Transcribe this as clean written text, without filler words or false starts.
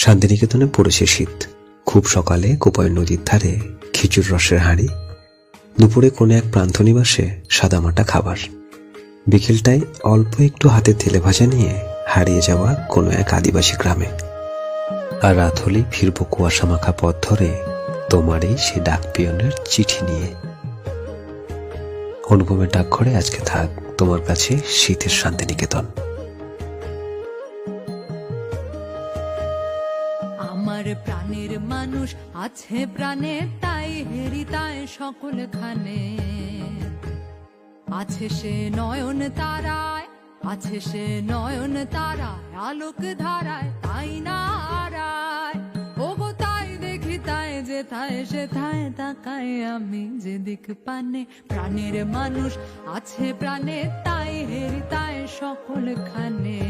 শান্তিনিকেতনে পড়েছে শীত। খুব সকালে কোপাই নদীর ধারে খিচুড় রসের হাঁড়ি, দুপুরে কোনো এক প্রান্তনিবাসে সাদামাটা খাবার, বিকেলটায় অল্প একটু হাতে তেলে ভাজা নিয়ে হারিয়ে যাওয়া কোনো এক আদিবাসী গ্রামে। আর রাত হলেই ফিরবো কুয়াশা মাখা পথ ধরে তোমার এই সে ডাক পিয়নের চিঠি নিয়ে। অনুপমের ডাকঘরে আজকে থাক তোমার কাছে শীতের শান্তিনিকেতন। আমার প্রাণের মানুষ আছে প্রাণে, তাই হেরি তাই সকল খানে আছে সে নয়ন তারায়, আছে সে নয়ন তারায়, আলোক ধারায় তাই না হারায়। ওগো তাই দেখি তাই যেথায় সেথায় তাকায় আমি যেদিক পানে। প্রাণের মানুষ আছে প্রাণে, তাই হেরি তাই সকল খানে।